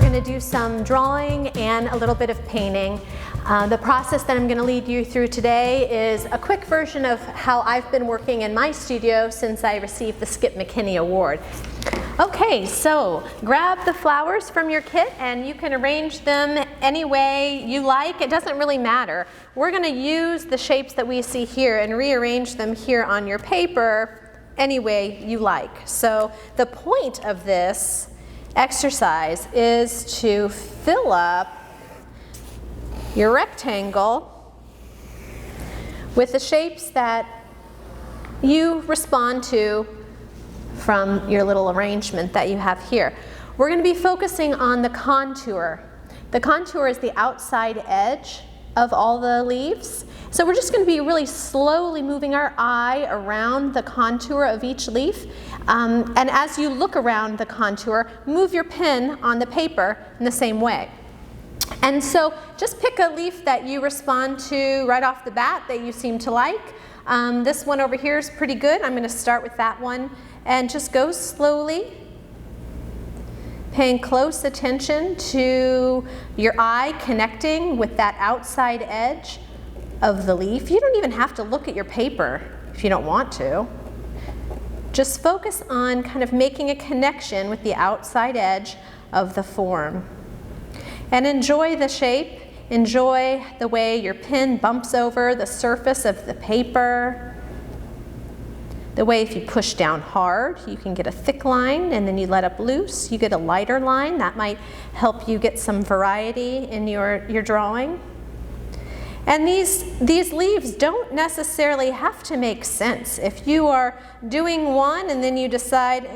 going to do some drawing and a little bit of painting. The process that I'm going to lead you through today is a quick version of how I've been working in my studio since I received the Skip McKinney Award. Okay, so grab the flowers from your kit and you can arrange them any way you like. It doesn't really matter. We're going to use the shapes that we see here and rearrange them here on your paper any way you like. So the point of this exercise is to fill up your rectangle with the shapes that you respond to from your little arrangement that you have here. We're going to be focusing on the contour. The contour is the outside edge of all the leaves. So we're just going to be really slowly moving our eye around the contour of each leaf. And as you look around the contour, move your pen on the paper in the same way. And so just pick a leaf that you respond to right off the bat that you seem to like. This one over here is pretty good. I'm going to start with that one and just go slowly, paying close attention to your eye connecting with that outside edge of the leaf. You don't even have to look at your paper if you don't want to. Just focus on kind of making a connection with the outside edge of the form. And enjoy the shape. Enjoy the way your pen bumps over the surface of the paper. The way if you push down hard, you can get a thick line and then you let up loose, you get a lighter line. That might help you get some variety in your drawing. And these leaves don't necessarily have to make sense. If you are doing one and then you decide,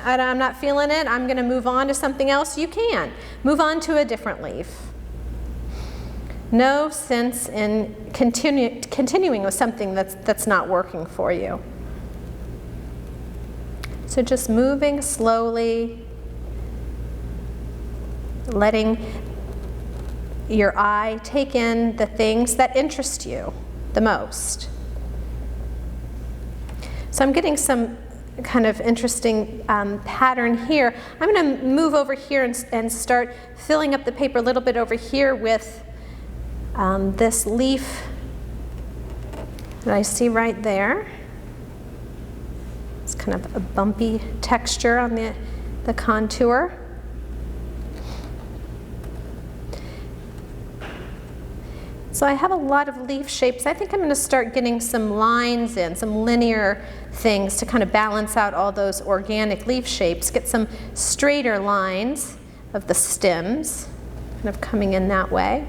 I'm not feeling it, I'm going to move on to something else, you can. Move on to a different leaf. No sense in continuing with something that's not working for you. So just moving slowly, letting your eye take in the things that interest you the most. So I'm getting some kind of interesting pattern here. I'm going to move over here and start filling up the paper a little bit over here with this leaf that I see right there. It's kind of a bumpy texture on the contour. So I have a lot of leaf shapes. I think I'm going to start getting some lines in, some linear things to kind of balance out all those organic leaf shapes. Get some straighter lines of the stems, kind of coming in that way.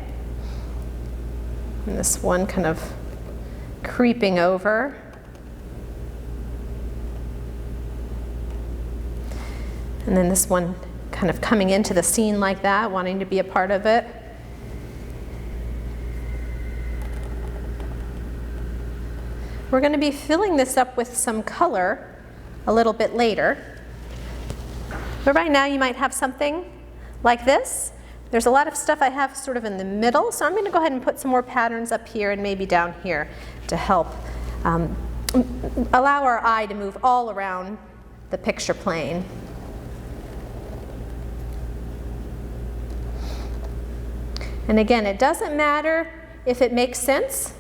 And this one kind of creeping over. And then this one kind of coming into the scene like that, wanting to be a part of it. We're going to be filling this up with some color a little bit later. But right now you might have something like this. There's a lot of stuff I have sort of in the middle, so I'm going to go ahead and put some more patterns up here and maybe down here to help allow our eye to move all around the picture plane. And again, it doesn't matter if it makes sense.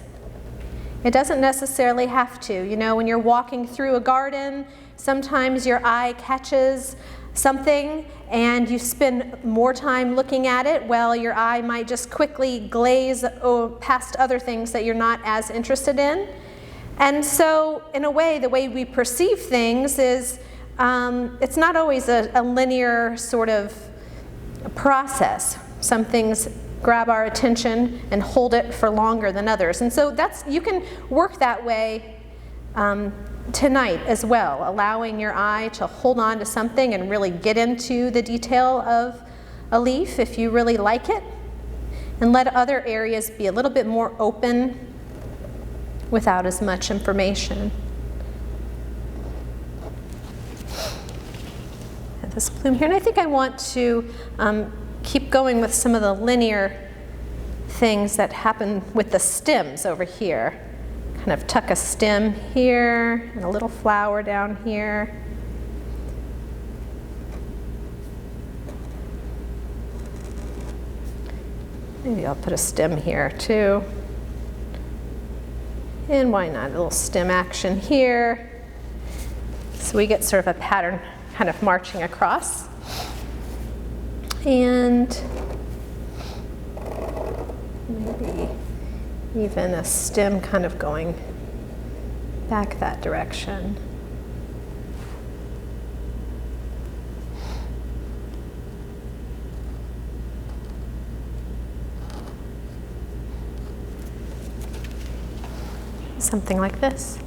It doesn't necessarily have to. You know, when you're walking through a garden, sometimes your eye catches something and you spend more time looking at it. Well, your eye might just quickly glaze past other things that you're not as interested in. And so, in a way, the way we perceive things is, it's not always a linear sort of process. Some things grab our attention and hold it for longer than others. And so you can work that way tonight as well, allowing your eye to hold on to something and really get into the detail of a leaf if you really like it, and let other areas be a little bit more open without as much information. And this bloom here, and I think I want to keep going with some of the linear things that happen with the stems over here. Kind of tuck a stem here and a little flower down here. Maybe I'll put a stem here too. And why not a little stem action here. So we get sort of a pattern kind of marching across. And maybe even a stem kind of going back that direction. Something like this.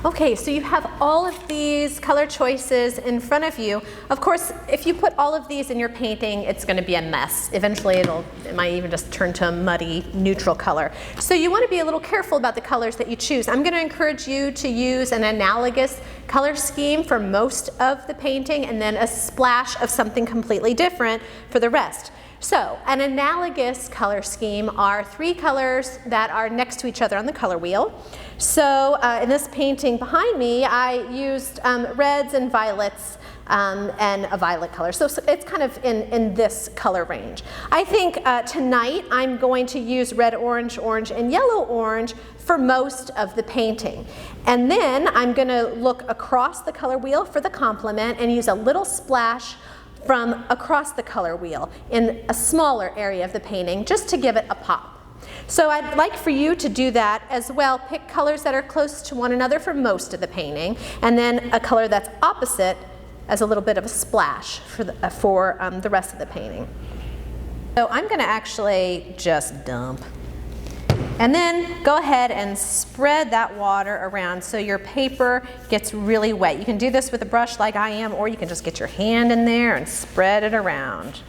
Okay, so you have all of these color choices in front of you. Of course, if you put all of these in your painting, it's going to be a mess. Eventually it might even just turn to a muddy, neutral color. So you want to be a little careful about the colors that you choose. I'm going to encourage you to use an analogous color scheme for most of the painting and then a splash of something completely different for the rest. So an analogous color scheme are 3 colors that are next to each other on the color wheel. So in this painting behind me, I used reds and violets and a violet color. So it's kind of in this color range. I think tonight I'm going to use red, orange, orange, and yellow, orange for most of the painting. And then I'm going to look across the color wheel for the complement and use a little splash from across the color wheel in a smaller area of the painting just to give it a pop. So I'd like for you to do that as well. Pick colors that are close to one another for most of the painting, and then a color that's opposite as a little bit of a splash for the rest of the painting. So I'm going to actually just dump. And then go ahead and spread that water around so your paper gets really wet. You can do this with a brush like I am, or you can just get your hand in there and spread it around.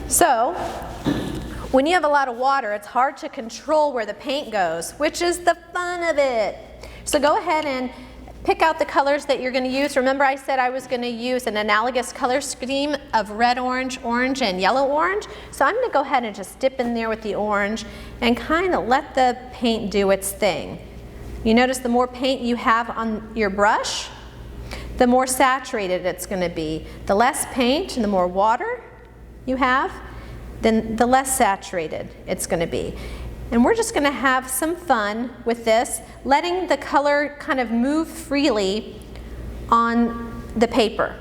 So when you have a lot of water, it's hard to control where the paint goes, which is the fun of it. So go ahead and pick out the colors that you're going to use. Remember I said I was going to use an analogous color scheme of red, orange, orange, and yellow, orange. So I'm going to go ahead and just dip in there with the orange and kind of let the paint do its thing. You notice the more paint you have on your brush, the more saturated it's going to be. The less paint and the more water you have, then the less saturated it's going to be. And we're just going to have some fun with this, letting the color kind of move freely on the paper.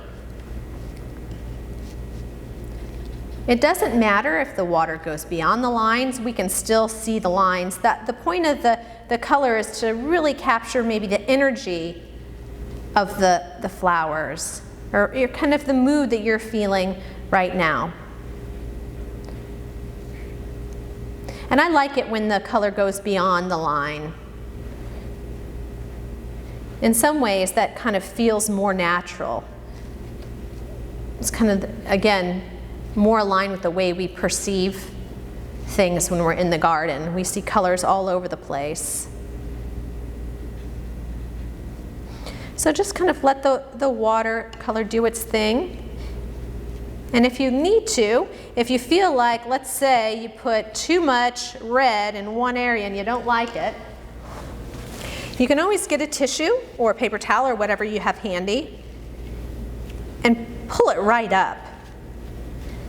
It doesn't matter if the water goes beyond the lines, we can still see the lines. The point of the color is to really capture maybe the energy of the flowers, or kind of the mood that you're feeling right now. And I like it when the color goes beyond the line. In some ways, that kind of feels more natural. It's kind of, again, more aligned with the way we perceive things when we're in the garden. We see colors all over the place. So just kind of let the watercolor do its thing. And if you need to, if you feel like, let's say you put too much red in one area and you don't like it, you can always get a tissue or a paper towel or whatever you have handy and pull it right up.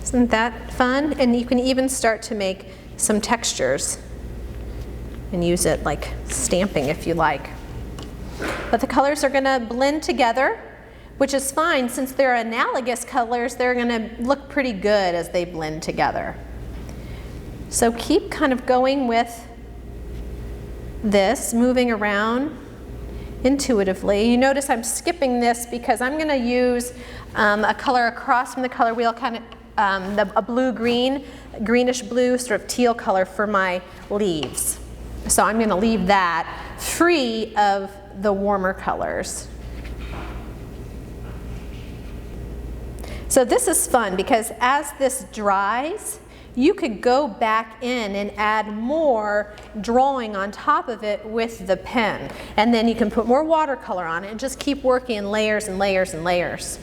Isn't that fun? And you can even start to make some textures and use it like stamping if you like. But the colors are going to blend together, which is fine. Since they're analogous colors, they're going to look pretty good as they blend together. So keep kind of going with this, moving around intuitively. You notice I'm skipping this because I'm going to use a color across from the color wheel, kind of a blue-green, greenish blue, sort of teal color for my leaves. So I'm going to leave that free of the warmer colors. So this is fun because as this dries, you could go back in and add more drawing on top of it with the pen. And then you can put more watercolor on it and just keep working in layers and layers and layers.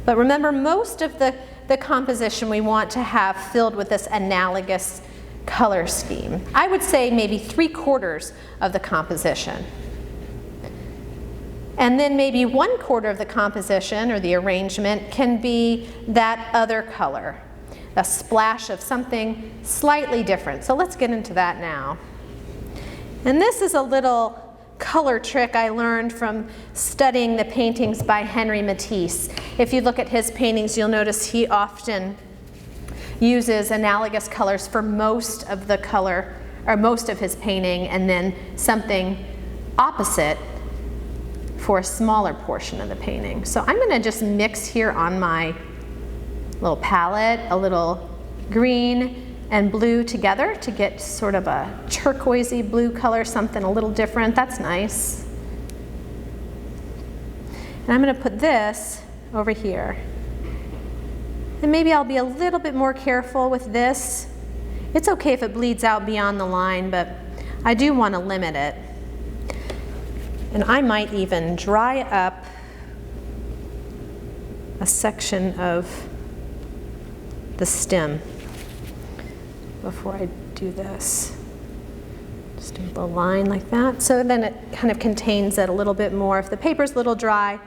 But remember, most of the composition we want to have filled with this analogous color scheme. I would say maybe 3/4 of the composition. And then maybe 1/4 of the composition or the arrangement can be that other color. a splash of something slightly different. So let's get into that now. And this is a little color trick I learned from studying the paintings by Henri Matisse. If you look at his paintings, you'll notice he often uses analogous colors for most of the color, or most of his painting, and then something opposite for a smaller portion of the painting. So I'm going to just mix here on my little palette a little green and blue together to get sort of a turquoisey blue color, something a little different. That's nice. And I'm going to put this over here. And maybe I'll be a little bit more careful with this. It's okay if it bleeds out beyond the line, but I do want to limit it. And I might even dry up a section of the stem before I do this. Just do a little line like that. So then it kind of contains it a little bit more. If the paper's a little dry,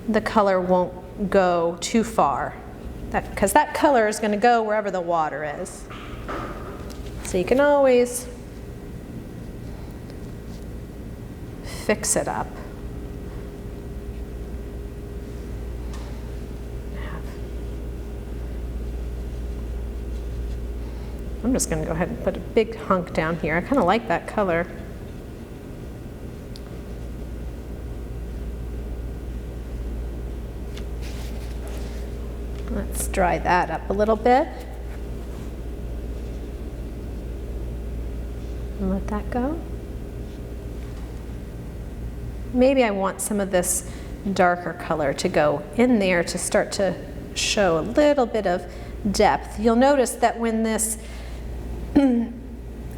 the color won't go too far. Because that color is going to go wherever the water is. So you can always fix it up. I'm just going to go ahead and put a big hunk down here. I kind of like that color. Let's dry that up a little bit. And let that go. Maybe I want some of this darker color to go in there to start to show a little bit of depth. You'll notice that when this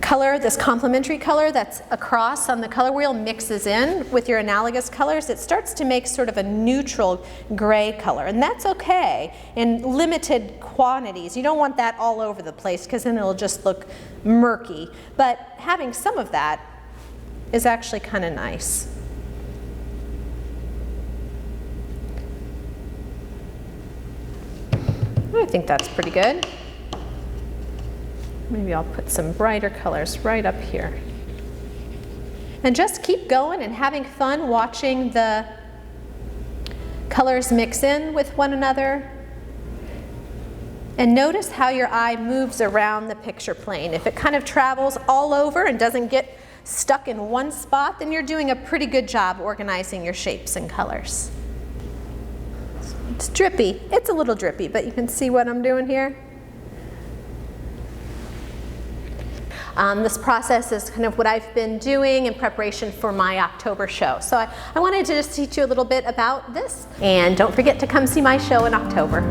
color, this complementary color that's across on the color wheel mixes in with your analogous colors, it starts to make sort of a neutral gray color. And that's okay in limited quantities. You don't want that all over the place because then it'll just look murky. But having some of that is actually kind of nice. I think that's pretty good. Maybe I'll put some brighter colors right up here. And just keep going and having fun watching the colors mix in with one another. And notice how your eye moves around the picture plane. If it kind of travels all over and doesn't get stuck in one spot, then you're doing a pretty good job organizing your shapes and colors. It's drippy. It's a little drippy, but you can see what I'm doing here. This process is kind of what I've been doing in preparation for my October show. So I wanted to just teach you a little bit about this. And don't forget to come see my show in October.